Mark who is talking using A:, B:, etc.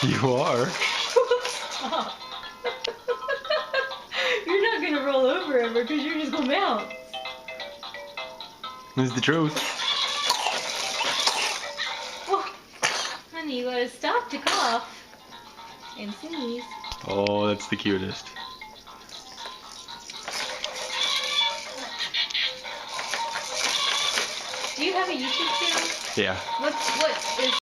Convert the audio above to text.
A: You are.
B: Stop. You're not gonna roll over ever because you're just gonna bounce.
A: That's the truth.
B: Well, honey, you gotta stop to cough and sneeze.
A: Oh, that's the cutest.
B: Do you have a YouTube channel?
A: Yeah.
B: What is